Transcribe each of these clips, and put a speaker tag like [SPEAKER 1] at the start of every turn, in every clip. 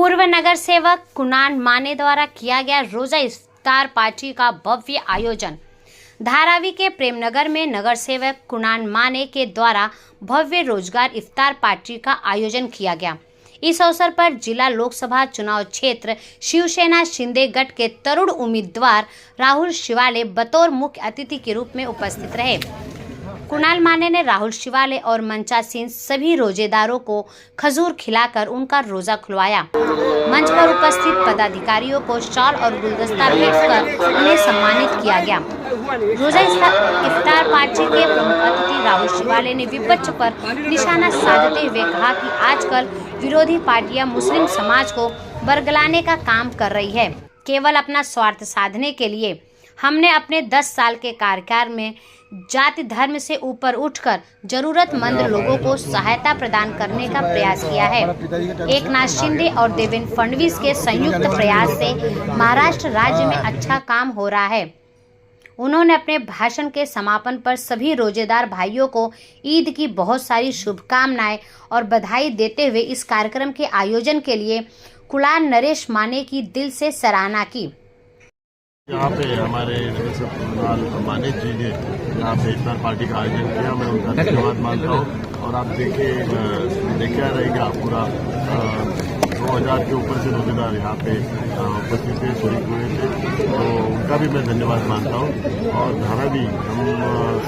[SPEAKER 1] पूर्व नगर सेवक कुणाल माने द्वारा किया गया रोजा इफ्तार पार्टी का भव्य आयोजन। धारावी के प्रेमनगर में नगर सेवक कुणाल माने के द्वारा भव्य रोजगार इफ्तार पार्टी का आयोजन किया गया। इस अवसर पर जिला लोकसभा चुनाव क्षेत्र शिवसेना शिंदे गढ़ के तरुण उम्मीदवार राहुल शिवाले बतौर मुख्य अतिथि के रूप में उपस्थित रहे। कुणाल माने ने राहुल शिवाले और मंचासीन सभी रोजेदारों को खजूर खिलाकर उनका रोजा खुलवाया। मंच पर उपस्थित पदाधिकारियों को शॉल और गुलदस्ता भेंट कर उन्हें सम्मानित किया गया। रोजा इफ्तार पार्टी के प्रमुख अतिथि राहुल शिवाले ने विपक्ष पर निशाना साधते हुए कहा कि आजकल विरोधी पार्टियां मुस्लिम समाज को बरगलाने का काम कर रही है, केवल अपना स्वार्थ साधने के लिए। हमने अपने 10 साल के कार्यकाल में जाति धर्म से ऊपर उठकर जरूरतमंद लोगों को सहायता प्रदान करने का प्रयास किया है। एकनाथ शिंदे और देवेंद्र फडणवीस के संयुक्त प्रयास से महाराष्ट्र राज्य में अच्छा काम हो रहा है। उन्होंने अपने भाषण के समापन पर सभी रोजेदार भाइयों को ईद की बहुत सारी शुभकामनाएं और बधाई देते हुए इस कार्यक्रम के आयोजन के लिए कुणाल नरेश माने की दिल से सराहना की।
[SPEAKER 2] यहाँ पे हमारे कुणाल माने जी ने यहाँ पे इफ्तार पार्टी का आयोजन किया, मैं उनका धन्यवाद मानता हूँ। और आप देखा रहेगा पूरा 2000 के ऊपर से रोजेदार यहाँ पे उपस्थित थे, शरीक हुए थे, तो उनका भी मैं धन्यवाद मानता हूँ। और धारावी हम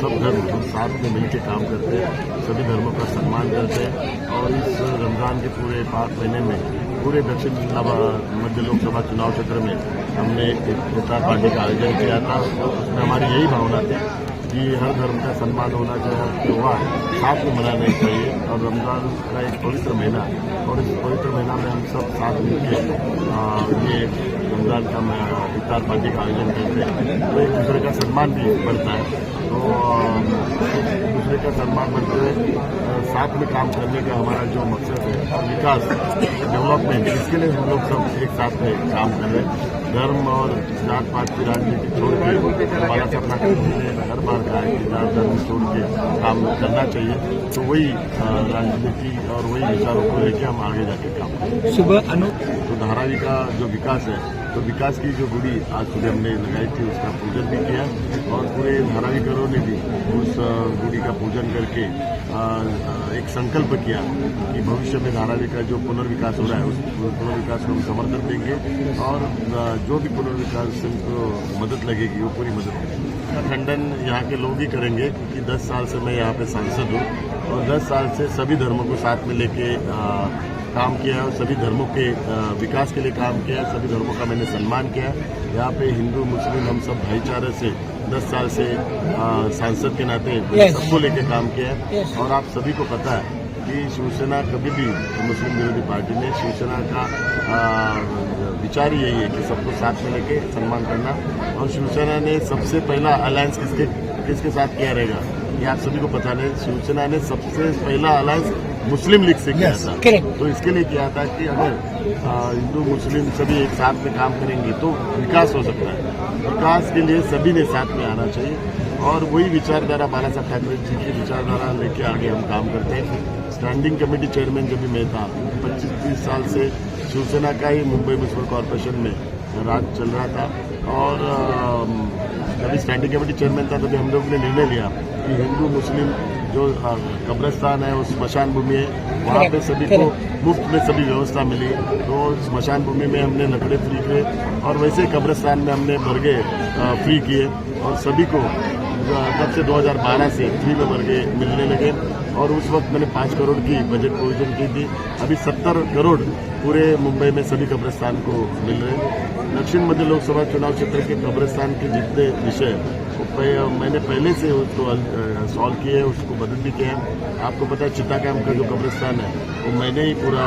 [SPEAKER 2] सब धर्म हम साथ में मिलकर काम करते हैं, सभी धर्मों का सम्मान करते हैं। और इस रमजान के पूरे 5 महीने में पूरे दक्षिण मध्य लोकसभा चुनाव क्षेत्र में हमने एक इफ्तार पार्टी का आयोजन किया था। उसमें हमारी यही भावना थी कि हर धर्म का सम्मान होना चाहिए, त्यौहार साथ में मनाना चाहिए। और रमजान का एक पवित्र महीना, और इस पवित्र महीना में हम सब साथ मिलकर ये रमजान का इफ्तार पार्टी का आयोजन करते हैं, तो एक दूसरे का सम्मान भी बढ़ता है। तो एक दूसरे का सम्मान बढ़ते हुए साथ में काम करने का हमारा जो मकसद है, विकास, डेवलपमेंट, इसके लिए हम लोग सब एक साथ में काम कर रहे हैं। धर्म और जात पात की राजनीति छोड़ के हमारा सपना हर बार कहा है कि जात धर्म छोड़ के काम करना चाहिए। तो वही राजनीति और वही विचारों को लेकर हम आगे जाके काम करें।
[SPEAKER 3] सुबह
[SPEAKER 2] तो धारावी का जो विकास है, तो विकास की जो गुड़ी आज सुबह हमने लगाई थी, उसका पूजन भी किया। और पूरे धारावीकरों ने भी उस गुड़ी का पूजन करके एक संकल्प किया कि भविष्य में धारावी का जो पुनर्विकास हो रहा है, उस पुनर्विकास को हम समर्थन देंगे। और जो भी पुनर्विकास को मदद लगेगी वो पूरी मदद करेंगे। खंडन यहाँ के लोग ही करेंगे, क्योंकि 10 साल से मैं यहाँ पे सांसद हूँ और 10 साल से सभी धर्मों को साथ में लेके काम किया है और सभी धर्मों के विकास के लिए काम किया है। सभी धर्मों का मैंने सम्मान किया है। यहाँ पे हिंदू मुस्लिम हम सब भाईचारे से 10 साल से सांसद के नाते सबको लेके काम किया है। और आप सभी को पता है कि शिवसेना कभी भी मुस्लिम विरोधी पार्टी ने, शिवसेना का विचार ही यही है कि सबको साथ में लेके सम्मान करना। और शिवसेना ने सबसे पहला अलायंस किसके साथ किया रहेगा, ये आप सभी को पता नहीं। शिवसेना ने सबसे पहला अलायंस मुस्लिम लीग से किया था। तो इसके लिए किया था कि अगर हिंदू मुस्लिम सभी एक साथ में काम करेंगे तो विकास हो सकता है। विकास के लिए सभी ने साथ में आना चाहिए, और वही विचारधारा बाला साहब ठाकरे जी की विचारधारा लेके आगे हम काम करते हैं। स्टैंडिंग कमेटी चेयरमैन जब भी मैं था, 25-30 साल से शिवसेना का ही मुंबई म्यूनिसिपल कॉर्पोरेशन में राज चल रहा था। और जब स्टैंडिंग कमेटी चेयरमैन था तभी हम लोग ने निर्णय लिया कि हिंदू मुस्लिम जो कब्रिस्तान है, वो स्मशान भूमि है, वहाँ पे सभी को मुफ्त में सभी व्यवस्था मिली। तो स्मशान भूमि में हमने लकड़े फ्री किए, और वैसे कब्रिस्तान में हमने बरगे फ्री किए। और सभी को तब से 2012 से फ्री में बरगे मिलने लगे। और उस वक्त मैंने 5 करोड़ की बजट प्रोविजन की थी। अभी 70 करोड़ पूरे मुंबई में सभी कब्रिस्तान को मिल रहे हैं। दक्षिण मध्य लोकसभा चुनाव क्षेत्र के कब्रिस्तान के जितने विषय मैंने पहले से उसको सॉल्व किए, उसको मदद भी किया है। आपको पता है चित्ता कैंप का जो कब्रिस्तान है वो मैंने ही पूरा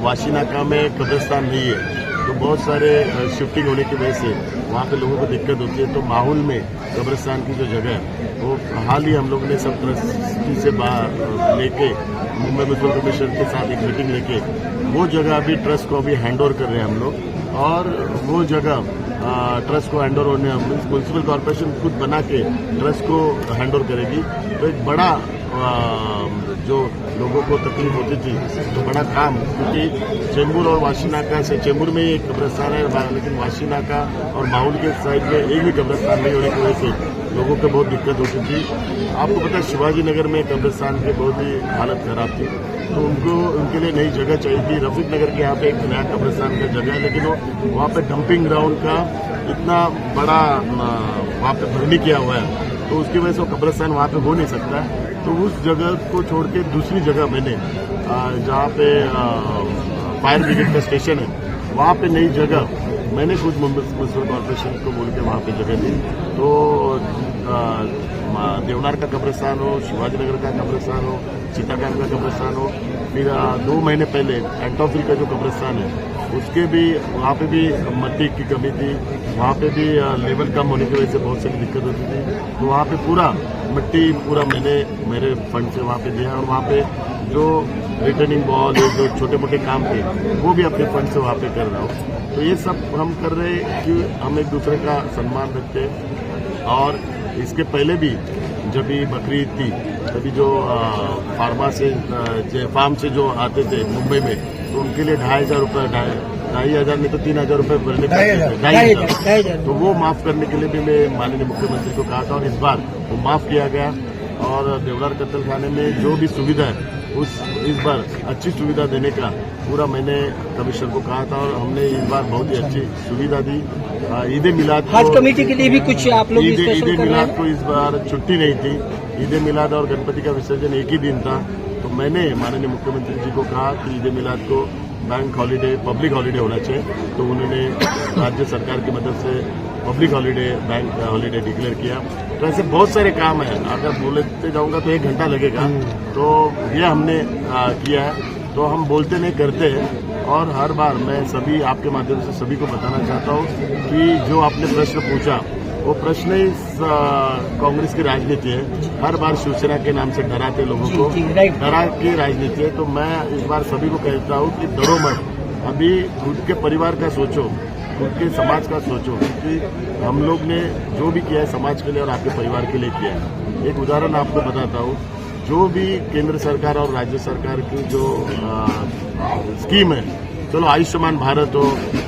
[SPEAKER 2] वाशीनाका में कब्रिस्तान नहीं है, तो बहुत सारे शिफ्टिंग होने की वजह से वहाँ पे लोगों को दिक्कत होती है। तो माहौल में कब्रिस्तान की जो जगह है वो हाल ही हम लोग ने सब ट्रस्टी से लेके मुंबई म्यूनिसिपल कमिश्नर के साथ एक मीटिंग लेके वो जगह अभी ट्रस्ट को अभी हैंड ओवर कर रहे हैं हम लोग। और वो जगह ट्रस्ट को हैंडओवर होने म्यूनिसिपल कॉर्पोरेशन खुद बना के ट्रस्ट को हैंडओवर करेगी। तो एक बड़ा जो लोगों को तकलीफ होती थी तो बड़ा काम, क्योंकि चेंबूर और वाशीनाका से, चेंबूर में ही एक कब्रिस्तान है लेकिन वाशीनाका और माहौल के साइड में एक भी कब्रिस्तान नहीं होने की वजह से लोगों को बहुत दिक्कत होती थी। आपको पता है शिवाजी नगर में कब्रिस्तान की बहुत ही हालत खराब थी, तो उनके लिए नई जगह चाहिए थी। रफीक नगर के यहाँ पे एक नया कब्रिस्तान का जगह है, लेकिन वहाँ पे डंपिंग ग्राउंड का इतना बड़ा वहाँ पे भरनी किया हुआ है, तो उसकी वजह से वो कब्रिस्तान वहाँ पे हो नहीं सकता। तो उस जगह को छोड़ के दूसरी जगह मैंने जहाँ पे फायर ब्रिगेड का स्टेशन है वहाँ पे नई जगह मैंने खुद म्युनिसिपल कॉर्पोरेशन को बोल के वहाँ पे जगह दी। तो देवनार का कब्रिस्तान हो, शिवाजी नगर का कब्रिस्तान हो, चितागांव का कब्रिस्तान हो, फिर 2 महीने पहले एंटोफिल का जो कब्रिस्तान है उसके भी वहाँ पे भी मिट्टी की कमी थी, वहाँ पे भी लेवल कम होने की वजह से बहुत सारी दिक्कत होती थी। तो वहाँ पे पूरा मैंने मेरे फंड से वहाँ पे दिया, और वहाँ पे जो रिटर्निंग बॉल जो छोटे मोटे काम थे वो भी अपने फंड से वहाँ पे कर रहा हूँ। तो ये सब हम कर रहे हैं कि हम एक दूसरे का सम्मान रखते हैं। और इसके पहले भी जब भी बकरीद थी तभी जो फार्म से जो आते थे मुंबई में, तो उनके लिए 2,500 रुपये, 2,500 नहीं तो 3,000 रुपये भरने पड़ते थे, तो वो माफ करने के लिए भी मैं माननीय मुख्यमंत्री को कहा था, और इस बार वो माफ किया गया। और देवनार कत्ल खाने में जो भी सुविधा है इस बार अच्छी सुविधा देने का पूरा मैंने कमिश्नर को कहा था, और हमने इस बार बहुत ही अच्छी सुविधा दी। ईद मिलाद
[SPEAKER 3] हज कमेटी के लिए भी कुछ आप लोग
[SPEAKER 2] ईद मिलाद को इस बार छुट्टी नहीं थी। ईद मिलाद और गणपति का विसर्जन एक ही दिन था, तो मैंने माननीय मुख्यमंत्री जी को कहा कि ईद मिलाद को बैंक हॉलीडे, पब्लिक हॉलीडे होना चाहिए, तो उन्होंने राज्य सरकार की मदद से public holiday, bank holiday declare किया। तो ऐसे बहुत सारे काम है, अगर बोलते जाऊंगा तो 1 घंटा लगेगा, तो ये हमने किया है। तो हम बोलते नहीं करते हैं, और हर बार मैं सभी आपके माध्यम से सभी को बताना चाहता हूँ कि जो आपने प्रश्न पूछा वो प्रश्न ही कांग्रेस की राजनीति है। हर बार शिवसेना के नाम से डराते लोगों को, डरा की राजनीति है। तो मैं इस बार सभी को कहता हूँ कि डरो मत, अभी खुद के परिवार का सोचो, खुद के समाज का सोचो, क्योंकि हम लोग ने जो भी किया है समाज के लिए और आपके परिवार के लिए किया है। एक उदाहरण आपको बताता हूँ, जो भी केंद्र सरकार और राज्य सरकार की जो स्कीम है, चलो आयुष्मान भारत हो,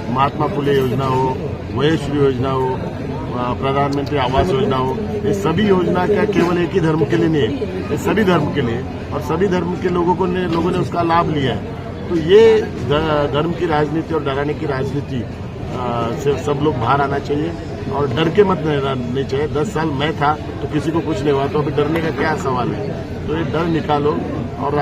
[SPEAKER 2] महात्मा फुले योजना हो, वयश्री योजना हो, प्रधानमंत्री आवास योजना हो, ये सभी योजना क्या केवल एक ही धर्म के लिए नहीं है, ये सभी धर्म के लिए, और सभी धर्म के लोगों ने उसका लाभ लिया है। तो ये धर्म की राजनीति और डराने की राजनीति से सब लोग बाहर आना चाहिए, और डर के मत नहीं चाहिए। 10 साल मैं था तो किसी को कुछ नहीं हुआ, तो अभी डरने का क्या सवाल है? तो ये डर निकालो। और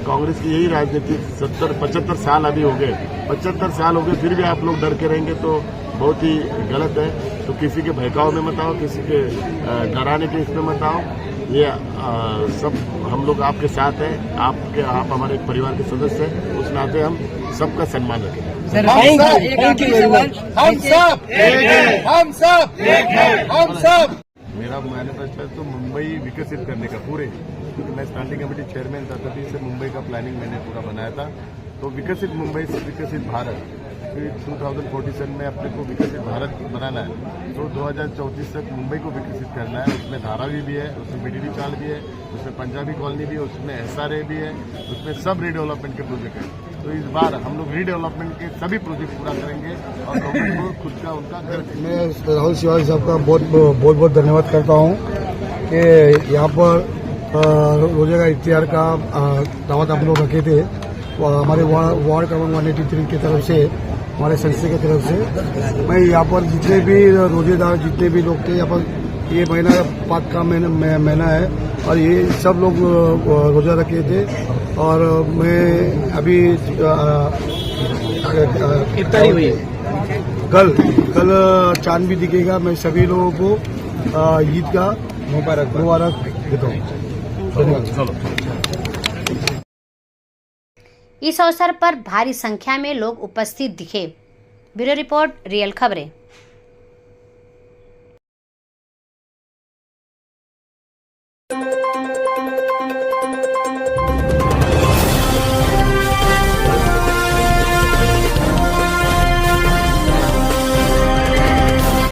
[SPEAKER 2] कांग्रेस की यही राजनीति 75 साल अभी हो गए, 75 साल हो गए, फिर भी आप लोग डर के रहेंगे तो बहुत ही गलत है। तो किसी के बहकाव में मत आओ, किसी के डराने के इसमें मत आओ। ये सब हम लोग आपके साथ हैं, आप हमारे एक परिवार के सदस्य हैं, उस नाते हम सबका सम्मान रखेंगे।
[SPEAKER 3] हम सब
[SPEAKER 2] मेरा मैनिफेस्टो है तो मुंबई विकसित करने का पूरे, क्योंकि मैं स्टैंडिंग कमेटी चेयरमैन था, तभी से मुंबई का प्लानिंग मैंने पूरा बनाया था। तो विकसित मुंबई से विकसित भारत, फिर 2047 में अपने को विकसित भारत बनाना है। तो 2034 तक मुंबई को विकसित करना है। उसमें धारावी भी है, उसमें बीडीडी चाल भी है, उसमें पंजाबी कॉलोनी भी है, उसमें SRA भी है, उसमें सब रीडेवलपमेंट के प्रोजेक्ट है। तो इस बार हम लोग रीडेवलपमेंट के सभी प्रोजेक्ट पूरा करेंगे और लोगों को खुद का उनका घर।
[SPEAKER 4] मैं राहुल शिवाजी साहब का बहुत धन्यवाद करता हूँ कि यहाँ पर रोजे का इफ्तियार का दावत आप लोग रखे थे, हमारे वार्ड क्रमांक 183 की तरफ से, हमारे संस्था की तरफ से। मैं यहाँ पर जितने भी रोजेदार जितने भी लोग थे, यहाँ पर ये महीना पाक का महीना है और ये सब लोग रोजा रखे थे। और मैं अभी
[SPEAKER 3] इफ्तारी हुई,
[SPEAKER 4] कल चांद भी दिखेगा। मैं सभी लोगों को ईद का मुबारक देता हूँ।
[SPEAKER 1] इस अवसर पर भारी संख्या में लोग उपस्थित दिखे। ब्यूरो रिपोर्ट, रियल खबरें।